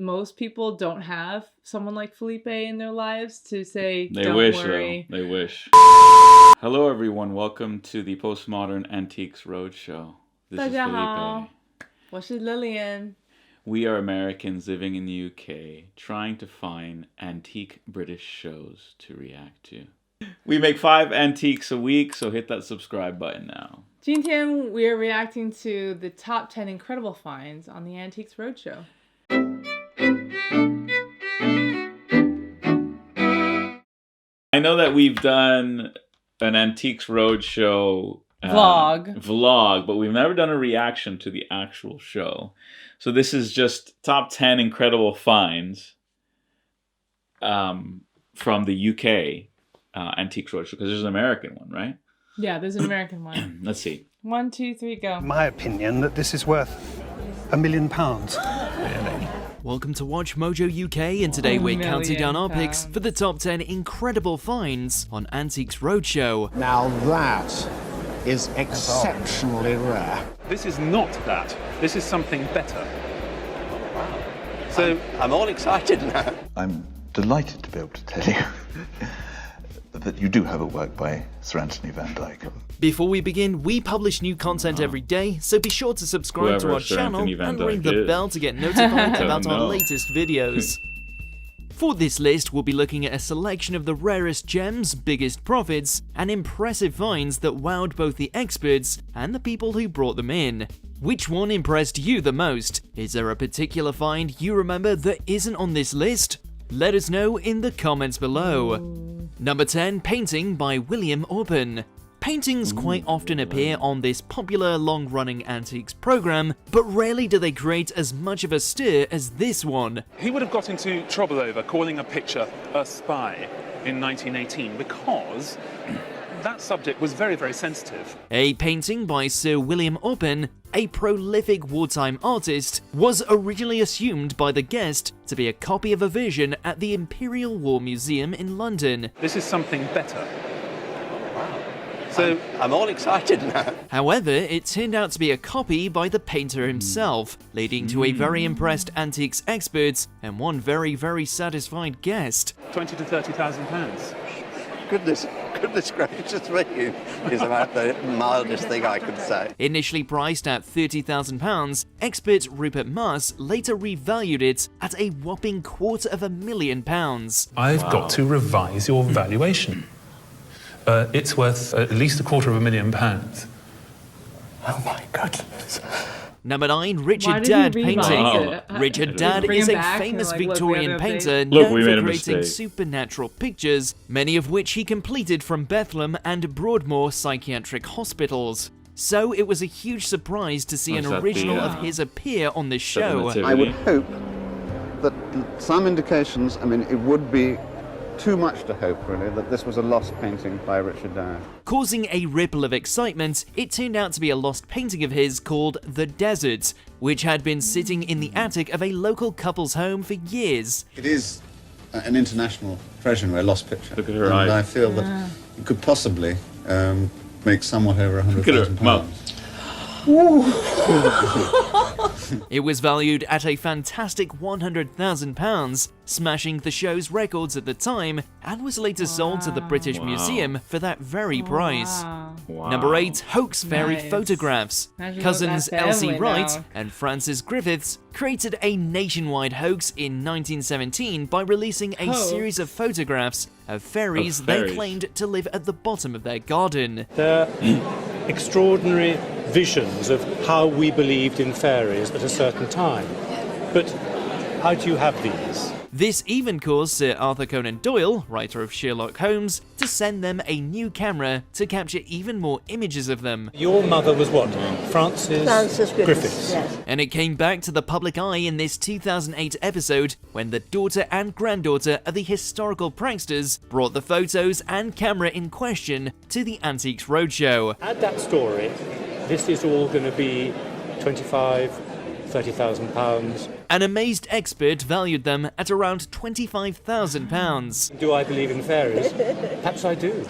most people don't have someone like Felipe in their lives to say, They don't wish, worry. though. They wish. Hello, everyone. Welcome to the Postmodern Antiques Roadshow. This is 大家好， Felipe. 我是 Lillian. We are Americans living in the UK, trying to find antique British shows to react to. We make 5 antiques a week, so hit that subscribe button now. 今天 we are reacting to the top 10 incredible finds on the Antiques Roadshow. I know that we've done an Antiques Roadshow Vlog, but we've never done a reaction to the actual show. So this is just top 10 incredible finds from the UK Antiques Roadshow, because there's an American one, right? Yeah, there's an American one. Let's see. 1, 2, 3, go. My opinion that this is worth £1 million. Really? Welcome to Watch Mojo UK, and today we're counting down our picks for the top 10 incredible finds on Antiques Roadshow. Now that is exceptionally rare. This is not that. This is something better. So I'm all excited now. I'm delighted to be able to tell you that you do have a work by Sir Anthony van Dyck. Before we begin, we publish new content every day, so be sure to subscribe to our channel and ring the bell to get notified about our latest videos. For this list, we'll be looking at a selection of the rarest gems, biggest profits, and impressive finds that wowed both the experts and the people who brought them in. Which one impressed you the most? Is there a particular find you remember that isn't on this list? Let us know in the comments below. Number 10, Painting by William Orpen. Paintings quite often appear on this popular long-running antiques program, but rarely do they create as much of a stir as this one. he would have got into trouble over calling a picture a spy in 1918 because that subject was very, very sensitive. A painting by Sir William Orpen, a prolific wartime artist, was originally assumed by the guest to be a copy of a version at the Imperial War Museum in London. This is something better. So I'm all excited now. However, it turned out to be a copy by the painter himself, leading to a very impressed antiques expert and one very, very satisfied guest. 20 to 30,000 pounds. Goodness gracious me is about the mildest thing I could say. Initially priced at £30,000, expert Rupert Mas later revalued it at a whopping £250,000. I've got to revise your valuation. It's worth at least £250,000. Oh my goodness. Number 9, Richard Why did Dadd he revise painting. it? Richard Dadd Bring is him a back famous and like, look, we Victorian have an update. painter Look, known we for made a creating mistake. supernatural pictures, many of which he completed from Bethlehem and Broadmoor psychiatric hospitals. So it was a huge surprise to see Was an that original the, of his appear on this show. Nativity? I would hope that some indications, I mean, it would be too much to hope, really, that this was a lost painting by Richard Dadd. Causing a ripple of excitement, it turned out to be a lost painting of his called The Desert, which had been sitting in the attic of a local couple's home for years. It is an international treasure, a lost picture. Look at her and eyes. I feel that it could possibly make somewhat over Look at her £100,000. mouth. It was valued at a fantastic £100,000, smashing the show's records at the time, and was later sold to the British Museum for that very price. Wow. Number 8, Hoax Fairy Nice. Photographs. Imagine Cousins what that Elsie family Wright know. and Francis Griffiths created a nationwide hoax in 1917 by releasing a Hoax? series of photographs of fairies Of they fairies. claimed to live at the bottom of their garden. They're extraordinary visions of how we believed in fairies at a certain time. But how do you have these? This even caused Sir Arthur Conan Doyle, writer of Sherlock Holmes, to send them a new camera to capture even more images of them. Your mother was what? Francis Griffiths. Yes. And it came back to the public eye in this 2008 episode when the daughter and granddaughter of the historical pranksters brought the photos and camera in question to the Antiques Roadshow. Add that story, this is all going to be £25,000-30,000. An amazed expert valued them at around £25,000. Do I believe in fairies? Perhaps I do.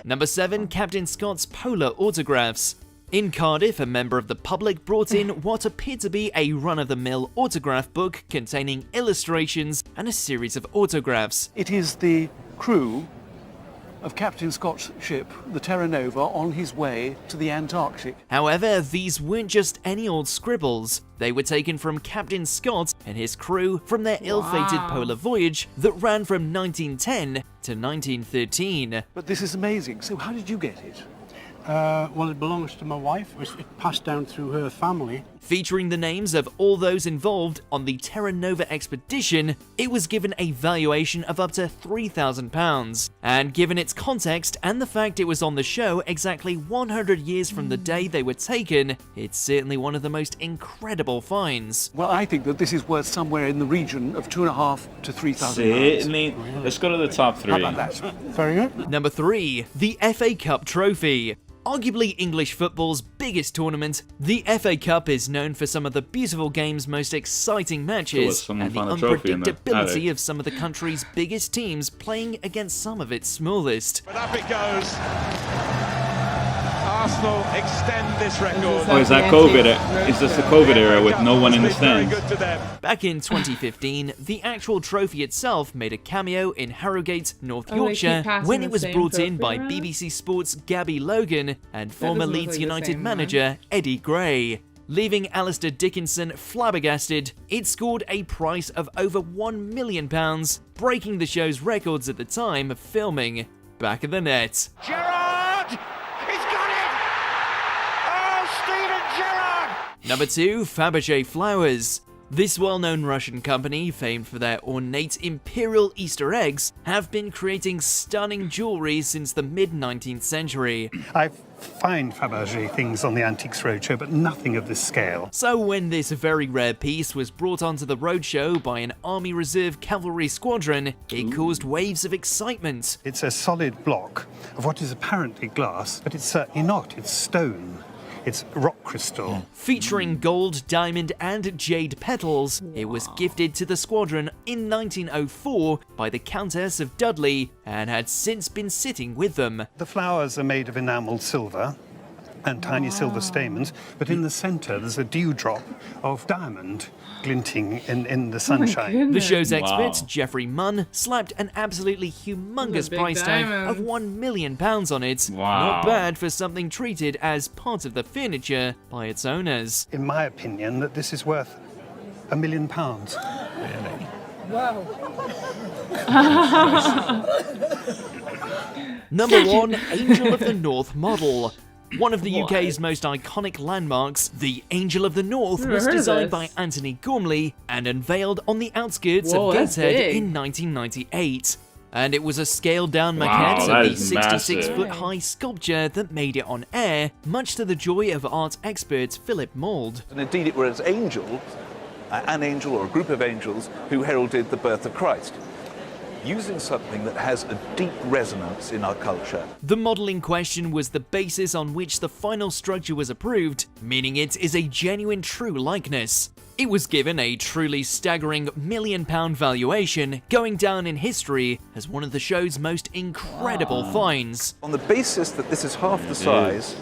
Number 7, Captain Scott's polar autographs. In Cardiff, a member of the public brought in what appeared to be a run-of-the-mill autograph book containing illustrations and a series of autographs. It is the crew of Captain Scott's ship, the Terra Nova, on his way to the Antarctic. However, these weren't just any old scribbles. They were taken from Captain Scott and his crew from their ill-fated polar voyage that ran from 1910 to 1913. But this is amazing. So how did you get it? Well, it belongs to my wife. It passed down through her family. Featuring the names of all those involved on the Terra Nova expedition, it was given a valuation of up to £3,000. And given its context and the fact it was on the show exactly 100 years from the day they were taken, it's certainly one of the most incredible finds. Well, I think that this is worth somewhere in the region of £2,500 to £3,000. Certainly. Let's go to the top three. How about that? Very good. Number 3, the FA Cup Trophy. Arguably English football's biggest tournament, the FA Cup is known for some of the beautiful game's most exciting matches and the unpredictability of some of the country's biggest teams playing against some of its smallest. But up it goes. Arsenal extend this record. Oh, is that COVID? Is this the COVID era with no one in the stands? Back in 2015, the actual trophy itself made a cameo in Harrogate, North Yorkshire, when it was brought in by BBC Sports' Gabby Logan and former Leeds United manager Eddie Gray. Leaving Alistair Dickinson flabbergasted, it scored a price of over £1 million, breaking the show's records at the time of filming. Back of the net. Gerrard! He's got it! Oh, Steven Gerrard! Number 2, Fabergé flowers. This well-known Russian company, famed for their ornate imperial Easter eggs, have been creating stunning jewellery since the mid-19th century. I find Fabergé things on the Antiques Roadshow, but nothing of this scale. So when this very rare piece was brought onto the Roadshow by an Army Reserve cavalry squadron, it caused waves of excitement. It's a solid block of what is apparently glass, but it's certainly not. It's stone. It's rock crystal. Featuring gold, diamond and jade petals, it was gifted to the squadron in 1904 by the Countess of Dudley and had since been sitting with them. The flowers are made of enamelled silver and tiny silver stamens, but in the centre there's a dewdrop of diamond glinting in the sunshine. The show's expert, Geoffrey Munn, slapped an absolutely humongous price tag of £1 million on it. Not bad for something treated as part of the furniture by its owners. In my opinion, that this is worth £1 million. Really? Wow. Number 1, Angel of the North model. One of the UK's most iconic landmarks, the Angel of the North was designed by Anthony Gormley and unveiled on the outskirts of Gateshead in 1998. And it was a scaled-down maquette of the 66-foot-high sculpture that made it on air, much to the joy of art expert Philip Mould. And indeed it was an angel or a group of angels who heralded the birth of Christ, using something that has a deep resonance in our culture. The model in question was the basis on which the final structure was approved, meaning it is a genuine true likeness. It was given a truly staggering £1 million valuation, going down in history as one of the show's most incredible finds. On the basis that this is half the size,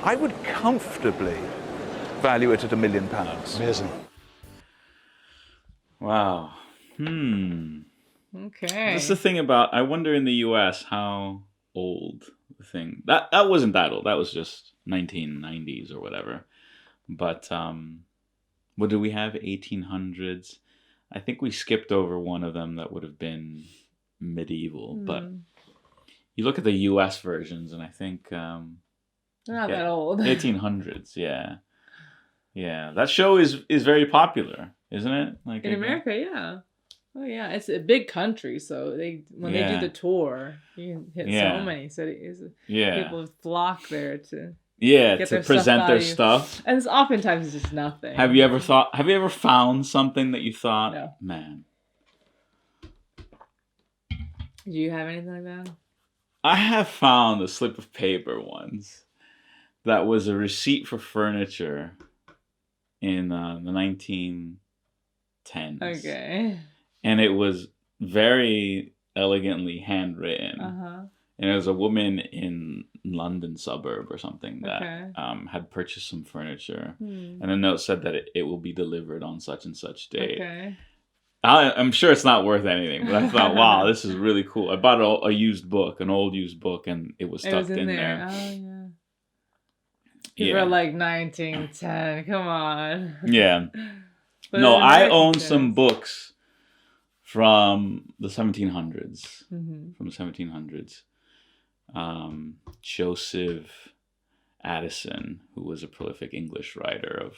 I would comfortably value it at £1 million. Amazing. Wow. Okay. That's the thing about, I wonder in the US how old the thing, that wasn't that old, that was just 1990s or whatever. But what do we have, 1800s? I think we skipped over one of them that would have been medieval, but you look at the US versions and I think they're not that old. 1800s, yeah. Yeah, that show is very popular, isn't it? Like in America, yeah. Oh yeah, it's a big country, so when they do the tour, you can hit so many cities. People flock there to get to present their stuff. And it's oftentimes just nothing. Have you ever found something that you thought, no, man? Do you have anything like that? I have found a slip of paper once that was a receipt for furniture in the 1910s. Okay. And it was very elegantly handwritten. And it was a woman in London suburb or something that had purchased some furniture. And a note said that it will be delivered on such and such date. Okay. I'm sure it's not worth anything, but I thought, wow, this is really cool. I bought a used book, an old used book, and it was tucked in there. Oh, yeah. You were like 1910. Come on. Yeah. No, I own some books from the 1700s. From the 1700s. Joseph Addison, who was a prolific English writer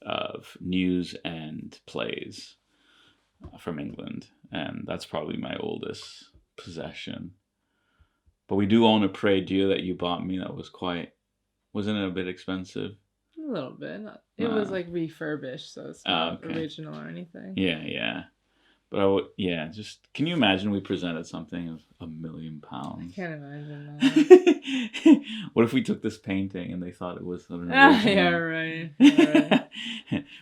of news and plays from England, and that's probably my oldest possession. But we do own a Prey Dieu that you bought me that was wasn't it a bit expensive? A little bit. It was like refurbished, so it's not original or anything. Yeah. But just can you imagine we presented something of £1 million? I can't imagine that. What if we took this painting and they thought it was an original? Yeah, right.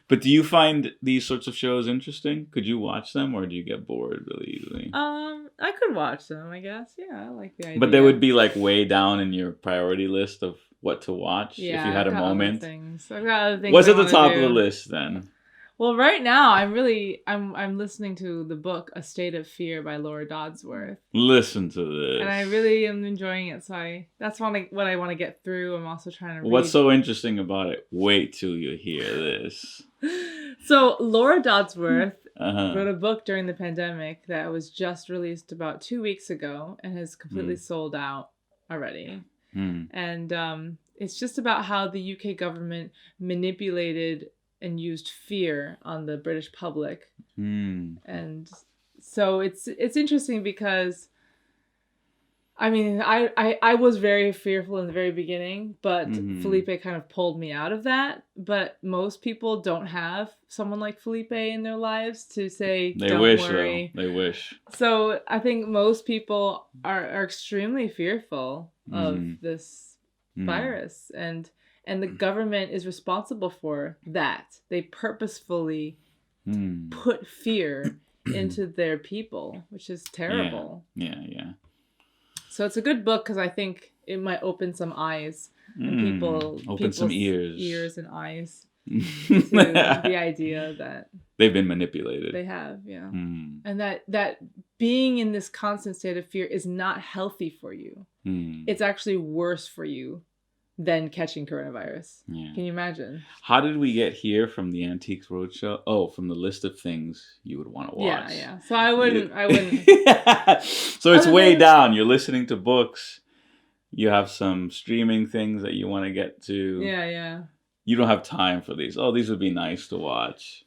But do you find these sorts of shows interesting? Could you watch them, or do you get bored really easily? I could watch them, I guess. Yeah, I like the idea. But they would be like way down in your priority list of what to watch if you had a moment. I've got other things. What's at the top of the list then? Well, right now I'm listening to the book A State of Fear by Laura Dodsworth. Listen to this. And I really am enjoying it, so that's what I want to get through. I'm also trying to read. What's so interesting about it? Wait till you hear this. So Laura Dodsworth wrote a book during the pandemic that was just released about 2 weeks ago and has completely sold out already. And it's just about how the UK government manipulated and used fear on the British public. And so it's interesting because I mean, I was very fearful in the very beginning, but Felipe kind of pulled me out of that. But most people don't have someone like Felipe in their lives to say, don't worry. They wish. So I think most people are extremely fearful of this virus. And the government is responsible for that. They purposefully put fear into their people, which is terrible. Yeah. So it's a good book because I think it might open some eyes and open some ears and eyes to the idea that they've been manipulated. They have, yeah. And that being in this constant state of fear is not healthy for you. It's actually worse for you than catching coronavirus. Yeah. Can you imagine? How did we get here from the Antiques Roadshow? Oh, from the list of things you would want to watch. Yeah. So I wouldn't. So it's way down. You're listening to books. You have some streaming things that you want to get to. Yeah. You don't have time for these. Oh, these would be nice to watch.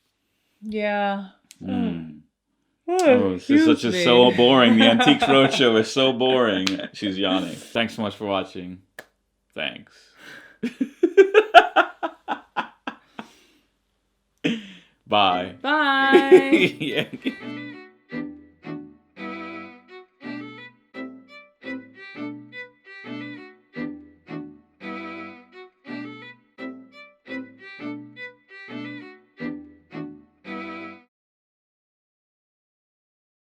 Yeah. Oh, this is so boring. The Antiques Roadshow is so boring. She's yawning. Thanks so much for watching. Thanks. Bye. Bye. Yeah.